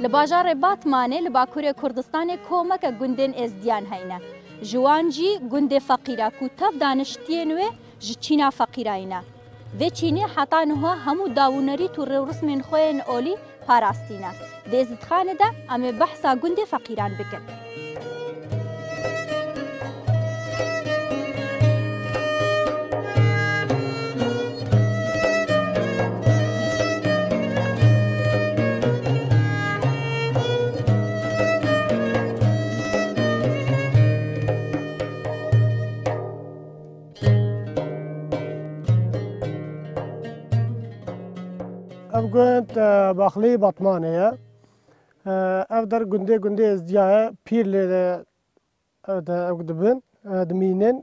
لباجار باتمانه لباکوری کردستان کومک گندن ازدیان هینا جوانجی گند فقیرا کو تف دانشتین و جچینا فقیراینا و چینی حتا نها همو داونری تو رسمن خوین اولی پاراستینا دزد خانه دا ام بحثا گند فقیران بکن افغانت باخلی باتمانه افدر گنده ازدیاه پیر لیده اقدبن دمینن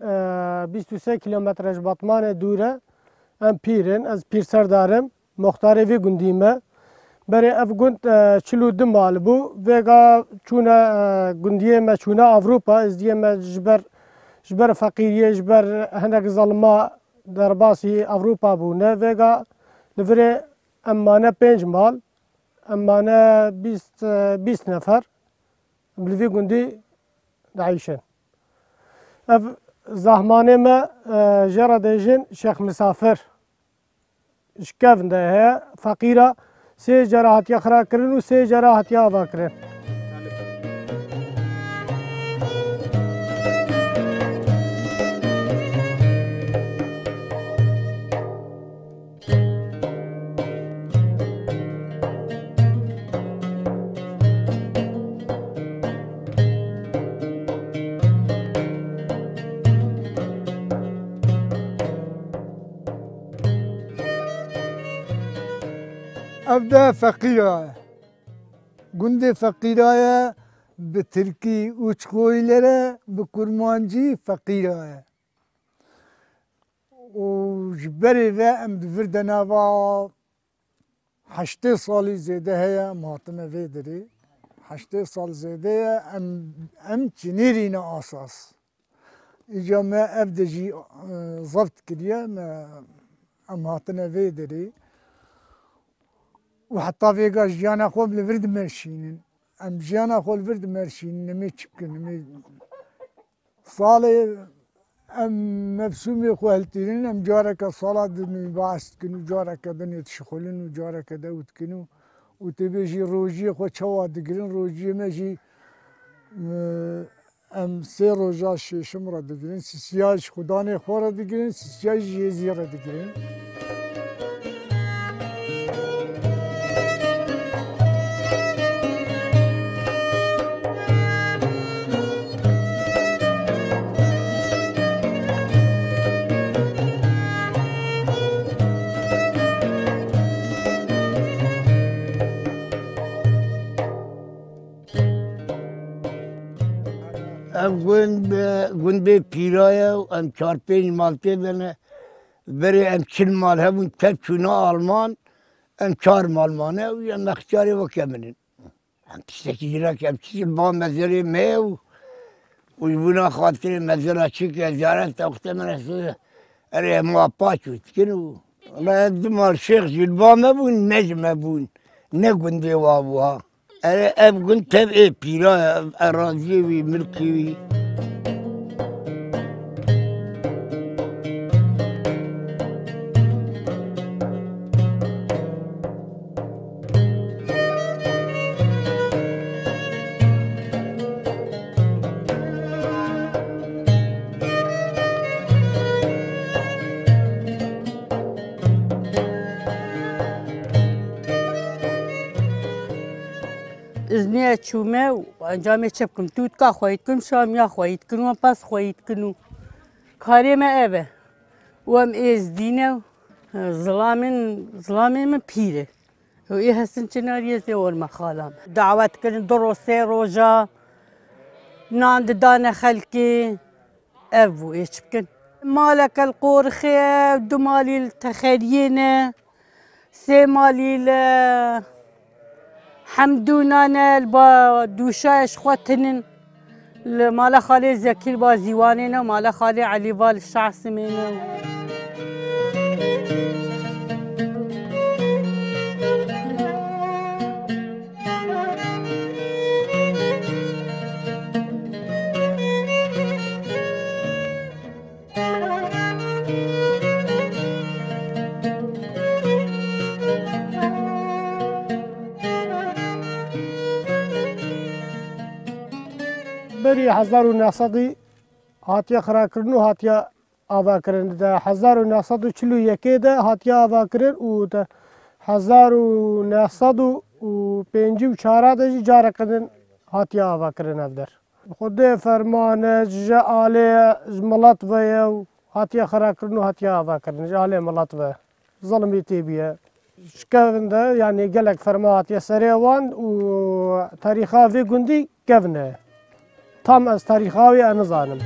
23 کیلومترش باتمانه دوره ام پیرن از پیر سردارم مختار وی گندیمه برای افغانت چلو دمال بو وگا چونه گندیه ما چونه اوروپا ازدیه ما جبر فقیریه جبر هنگ ظلما در باسی اوروپا بونه وگا لفره امانه 5 مال امانه 20 نفر بلوی گندی دعیشن اف زحمانه ما جرا دیجن شیخ مسافر شکفن ده فقیره 3 جراحتی خرا کرن و 3 جراحتی آوا کرن أبدا فقيرة جند فقيرة بتركي وشكويلرة بكرمانجي فقيرة وجبري ذا أم بفردنا با 8 سالي زيادة هي ماتنا فيدري 8 سال زيادة أم تنيرينا أساس إجا ما أبدا جي ضبط كريا ما أم هاتنا فيدري وحتى فيجا جيانا خو بالفرد مرشين ام جيانا خو الفرد مرشين نمي تشكن نمي صالي ام مبسومي خو هلتين ام جارك صلاة دمي باعث كنو جارك دنيا تشخلن وجارك داود كنو وتبيجي روجي خو تشوا دقرين روجي ماجي ام 3 روجا شمرة دقرين سياج خداني خورا دقرين سياج يزيرة دقرين ام گند پیرایه و ام 4-5 مالته بنه بری ام 40 مال همون تب چونه آلمان ام 4 مال مانه و ام اختیاری و کمنین ام تشتکی جیرا که ام چیزی با مزاری میو و یبونا خاطر مزارا چی که زیارت اخته من اصلا اره موابا چود کنو الله دمال شیخ جلبا مبون نجم مبون نه گنده وابوها اره ام گند تب ای پیرایه اراضی وی ملکی وی ازنی چومه و انجام چپ کن توت کا خواهید کن شام یا خواهید کن و پس خواهید کنو کاری ما اوه و ام از دینه ظلامین من پیره و ای هستن چناریه زیور مخالام دعوت کردن درسته روژا ناند دانه خلکی او ایش بکن مالک القورخه 2 مالی التخرينه 3 مالی حمدونانه البا دوشاش خوتنن مالا خالي زكي البازيوانينا مالا خالي علي بال الشعسمينا سری 1900 هاتیه خراکرن و هاتیه آوا کردن. در 1941 ده هاتیه آوا کردن و در 1954 ده جاره کردن هاتیه آوا کردن افدر. خود فرمان جاله ملت و هاتیه خراکرن و هاتیه آوا کردن جاله ملت و ظلمی تیبیه. شکافنده یعنی گلک فرمات یا سریوان و تاریخاوی گندی گونه تام از تاریخاوی انزانم.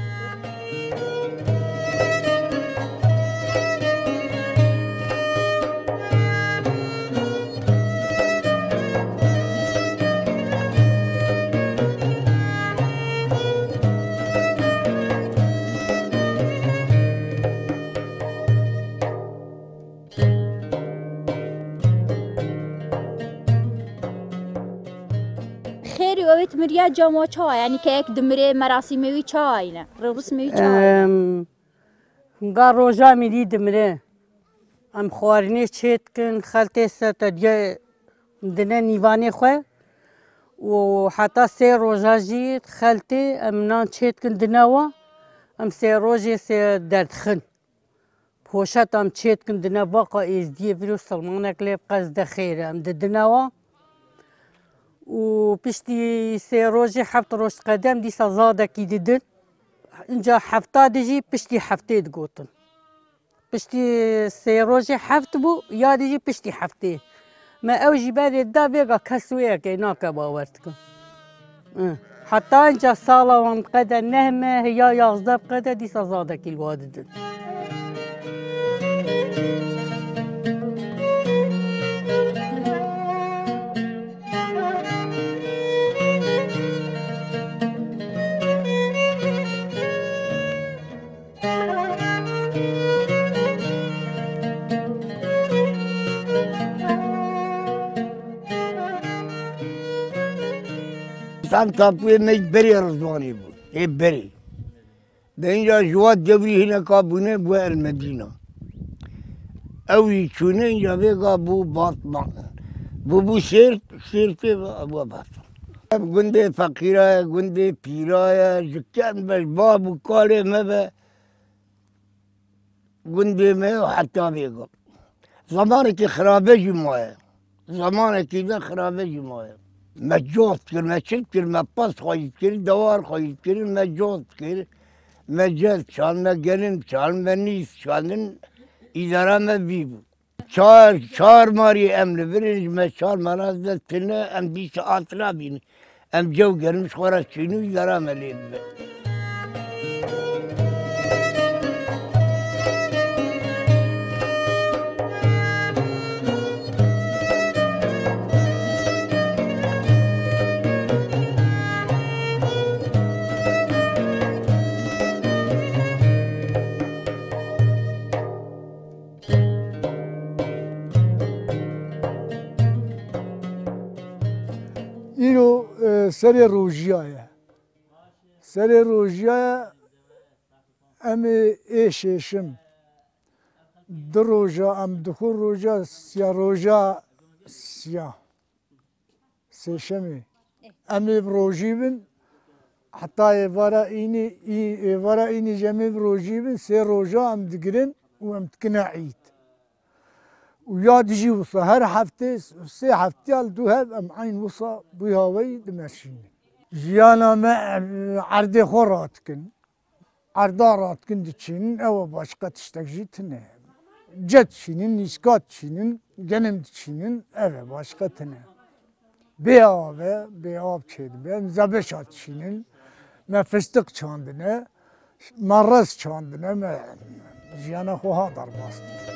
خیری اویت مریا جامو چا یعنی که یک دمره مراسمی چا اینه رسمی چا هنگا روزا میری دمره ام خوارنی چیت کن خالت ست دیگه دنه نیوانی خو و حتی سه روزا جیت خالتی ام نان چیت کن دنوا ام سه روزی سه درد خن پوشت ام چیت کن دنه باقا از دیه ویروس سلمانک لیب قصد خیره ام دنوا و پشتی سه روزی 7 روز قدم دی سازاده کی دیدن اینجا 70 دیجی پشتی 70 گوتن پشتی سه روزی 7 بو یا دیجی پشتی 7 ما اوجی بعد دا بیگا کسویه که ناکه باورد کن حتی اینجا سالا وان قدر نهمه یا 11 قدر دی سازاده کی الواددن. سان تاپوی میج بری رزوانی بود ای بری در اینجا جواد جبری هنه کابونه بو المدینه اوی چونه اینجا بگا بو باطمان بو شیرتی بو باطمان گنده فقیره گنده پیرایه جکن بش بابو کاله مبه گنده مه حتی بگا زمانی که خرابه جمعه زمانی که ده خرابه جمعه مجوز کر مچل کر مپاس خواهید کر دوار خواهید کر مجوز کر مجل چال مگرن چال منیس چالن اداره مبی بود چار ماری امن برنج ما چار مناز دلتنه ام بیش آتلا بینی ام جو گرمش خورا چینو اداره ملید به اینو سر روژیایه سر روژیایه ام ایششم دو روژا ام دخول روژا سیا روژا سیا سیشمی ام روژی بن حتی ایوارا اینی جمعی روژی بن سه روژا ام دگرن و ام تکنا عید و یاد جی وصا هر هفته سه هفته ال دو هف ام عین وصا بيهاوي دمشين جيانا ما عرض خورات كن عرضارات كن دچين او başka تشتكجيتنه جت شينين نسكات شينين جنم دچينين او başka tane بياب çed ben zabeşat şinin me fıstık çandine marraz çandine me jiyana xoha dar bastı.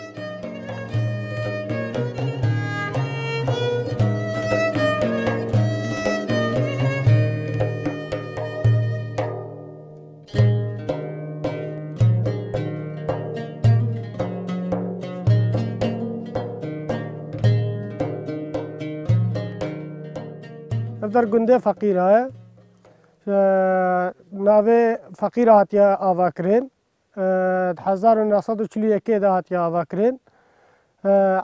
در گنده فقیره ناوی فقیره هاتیا آوا کرین 1941 ده هاتیا آوا کرین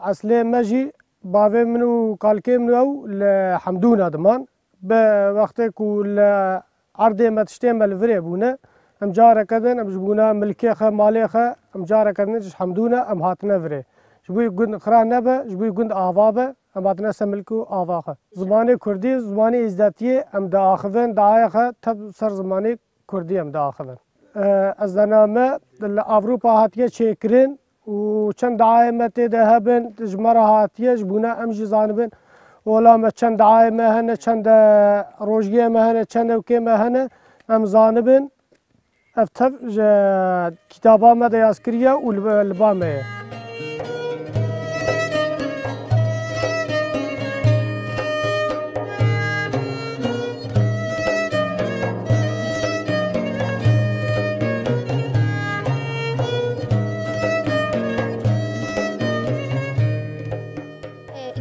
اصلی مجی باوی منو کالکی منو لحمدون آدمان به وقتی که عرضي ما تشتم الفري بونا ام جارة كذن ام جبونا ملكي خا مالي خا ام جارة كذن حمدونا ام هاتنا فري جبوي قند قران نبا جبوي قند آوابا ام هاتنا سملكو آواخا زماني كردي زماني ازداتي ام دا آخذن دعايا خا تب سر زماني كردي ام دا آخذن از دنامه اوروپا هاتیه چیکرین و چند دعایمه تیده هبن جمره هاتیه جبونا ام جزانبن ولا چند دعایمه هنه چند روژگیه هنه چند اوکیه هنه ام زانبن افتف کتابا ما دیاز کریه و لبامه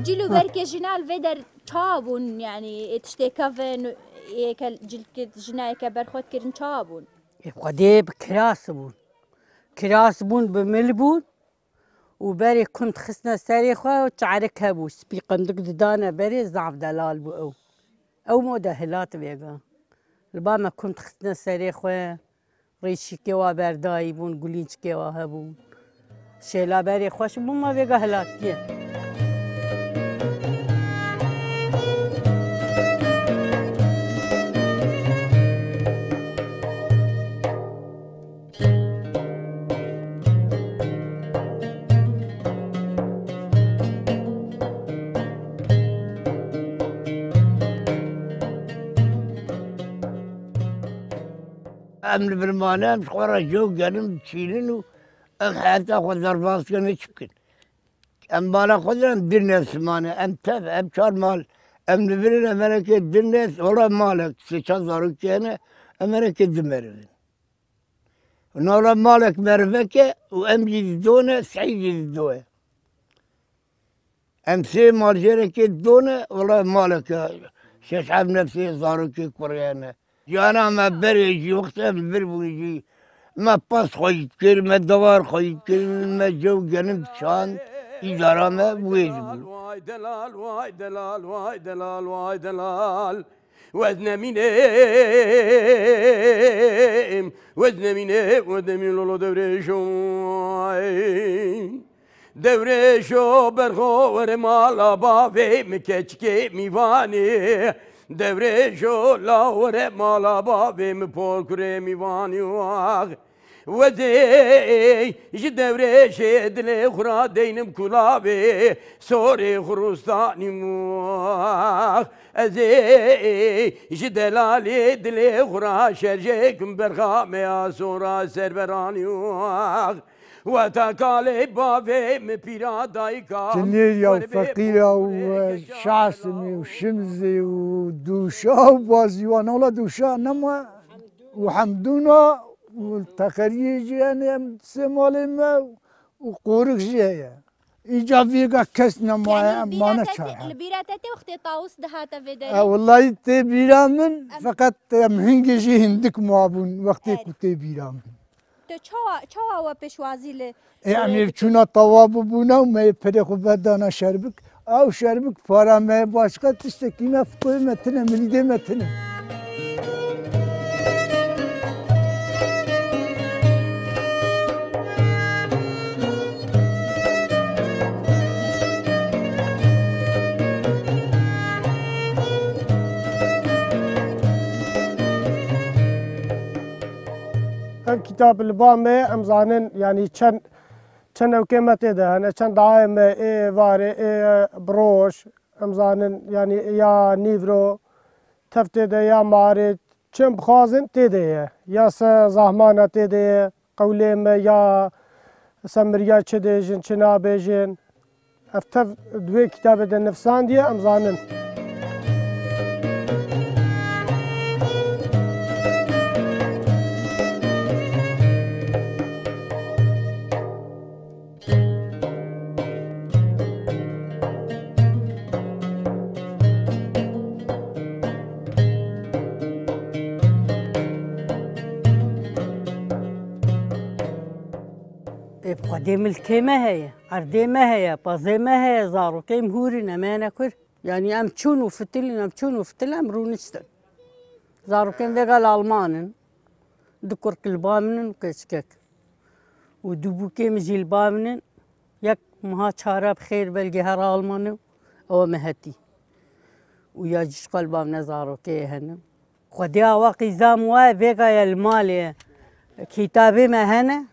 جيلو بركي جنال فيدر تابون يعني تشتكفن يكل جلك جنا يكبر خود كرن تابون يبقى كراس بون بملبون وبري كنت خسنا سريخة وتعركها بوس بيقندق دانا بري زعف دلال بو أو مو دهلات بيقا الباما كنت خسنا سريخة ريشي كوا برداي بون قولينش كوا هبون شيلا بري خوش بون ما بيقا هلات كيه أمن بالمانام شخورا جو قالم تشيلينو أم حتى خذ ضربات كان يشكل أم بالا خذنا بالناس مانا أم تاب أم شار مال أم نبرنا ملكة بالناس ولا مالك سيشان ضروري كأنا أمريكا دمرين ونولا مالك مرفكة وأم يزدونا سعيد يزدوها أم سي مال جيرك يزدونا ولا مالك شاشعب نفسي ضروري كوريانا جانا ما بريجي وقتها بالبربويجي ما باس خويت كير ما دوار خويت كير ما جو جنب شان إدارة ما بويجي واي دلال واي دلال واي دلال واي دلال وزن مين لولو دوريشو برخو ورمالا بافي مكچكي ميواني دوريشو لاور مالا بابي مبوكري ميواني واغ وزي جدوريش دلي خرا دينم كلابي سوري خروستاني واغ ازي جدلالي دلي خرا شرجيكم برخامي سورا سربراني واغ وتكالي بابي مبيرا دايكا جنيريا وفقيرة وشعسمي وشمزي ودوشا وبازيوانا ولا دوشا نما وحمدونا والتخريج يعني سمالي ما وقورك جاية إيجابية كسنا ما نشاها البيرة تاتي وقت طاوس دهاتا فيدري والله تبيرا من فقط مهنجي هندك معبون وقت كنت بيرا من چاوا و پشوازی ل يعني چونا طواب بونا وما يفرق بدانا شربك او شربك فارا ما başka تشتكينا في قيمتنا من قيمتنا ام کتاب البامه ام زانن يعني چند اوکیمت ده هنه چند دائمه ای واره ای بروش ام زانن يعني يا نيفرو تفته ده يا مارد چند بخوازن تيده يا زهمانه تيده قوله ما يا سمريا چه ديجن چنا بيجن افتف دوی کتاب ده نفسان ديه ام زانن قديم الكيمة هي عردي ما هي بازي ما هي زارو كيم هورين أمانة كر يعني أم تشون وفتلين أم تشون وفتل أم رونشتن زاروكين بيقال ألمانن دكور كلبامنن وكشكك ودوبوكي مجي البامنن يك مها شارة بخير بالجهر ألمانو أو مهتي ويا جيش قلبامنا زاروكي هن خديا واقي زام وا بيقا المال كتابي ما هنا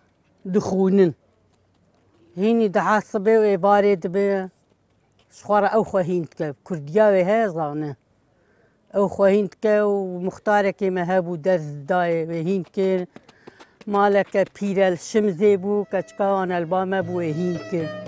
دخونن هيني دحاسبه وعبارة به شخوار أو خواهينتك كرديا وها زانه أو خواهينتك ومختارك ما هبو درس داي وهينتك مالك بيرل شمزي بو كشكان البامه بو هينتك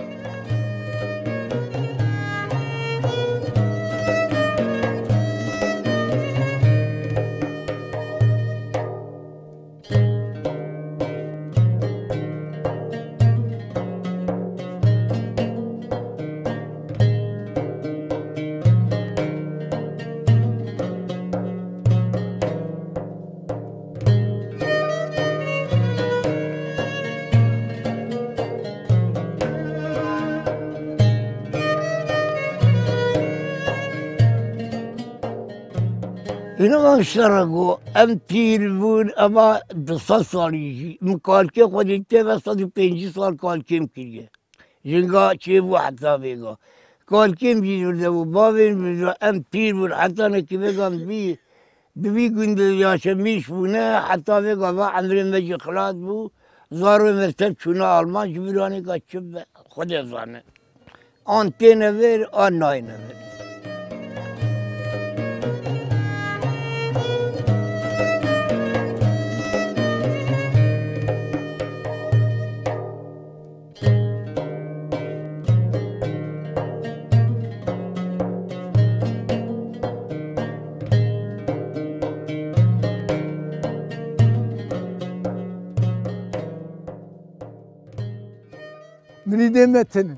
اینا من شرقو ام پیر بود اما 200 سالی مکالکه خودیته و 150 سال کالکیم کریه جنگا چه بو حتی بگا کالکیم جیرده و باوین بود ام پیر بود حتی نکی بگم بی گنده یاشه میش بونه حتی بگا و عمر مجی خلاد بو زارو مرتب چونه آلمان جبرانی که چه خود زانه آن تینه ویر آن ناینه ویر مريدمتن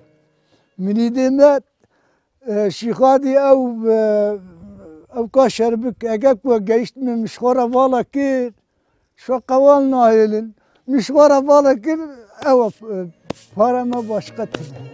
مريدمت شيخادي او كاشربك اجاك وجيشت من مشوار فالا كير شو قوال نايلن مشوار فالا كير او فارا ما باشقتن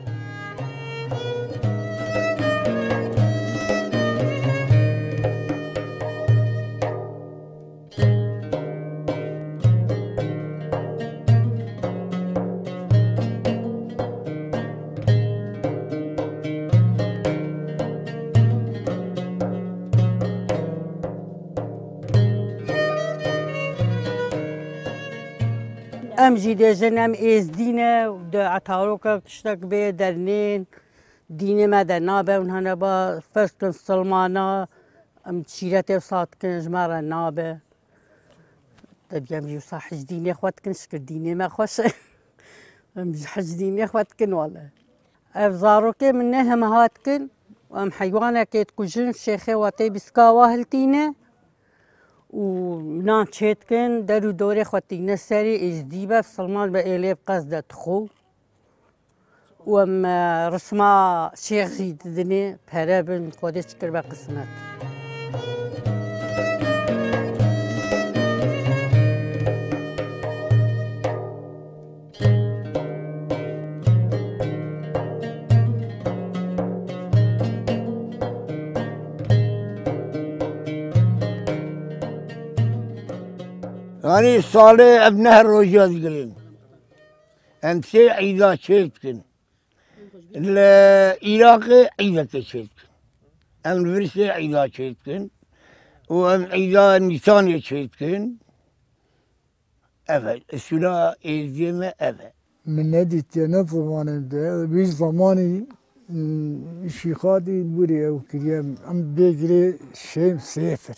ام جيدي جنم از دينه ود عتاروك تشتك بي درنين دينه ما درنابه ونهنا با فرسكن سلمانا ام تشيرته وصاتكن جمارة نابه تديم جيو صح دينه خواتكن شكر دينه ما خوش ام حج دينه خواتكن والله افزاروك منها مهاتكن وام حيوانه كيت كوجن شيخه واتي بسكا واهلتينه ونان تشيتكن دارو دوري خواتينا ساري اجديبه في سلمان بقيلي بقصد تخو وام رسمة شيخ جيد دني بهرابن خودي شكر بقسمت يعني صالح ابنها الرجال قليل امسي عيدا شيتكن العراق عيدا شيتكن ام الفرسي عيدا شيتكن وام عيدا نيسان شيتكن افل السلا ازيما افل من نادي تيانات زمان ده بيش زماني شيخادي بوري او كريم ام بيجري شيم سافر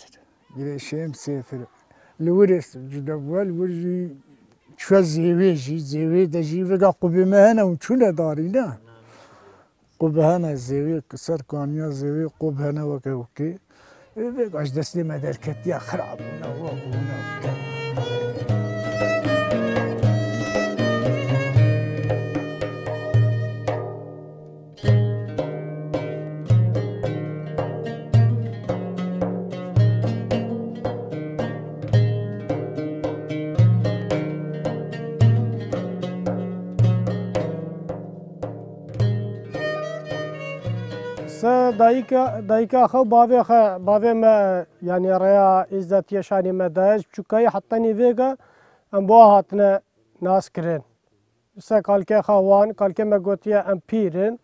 بيجري شيم سافر الورث جدول ورجي شو زيوي دجي وقع قبي ما هنا وشولا دارينا قب هنا زيوي كسر كانيا زيوي قب هنا وكوكي عش دسلي ما دركتي خراب ونا دایکا خو باوی ما یعنی ریا عزتی شانی ما داعش چوکای حتی نیویگا ام با هاتنه ناس کرن سه کالکه خوان کالکه ما گوتیه ام پیرن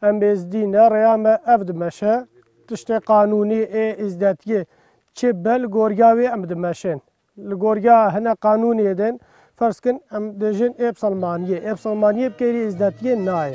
ام بزدینه ریا ما افد مشه تشت قانونی عزتیه چه بل گورگاوی ام دمشن لگورگا هنه قانونی دن فرض کن ام دژن اب سلمانیه بکری عزتیه نای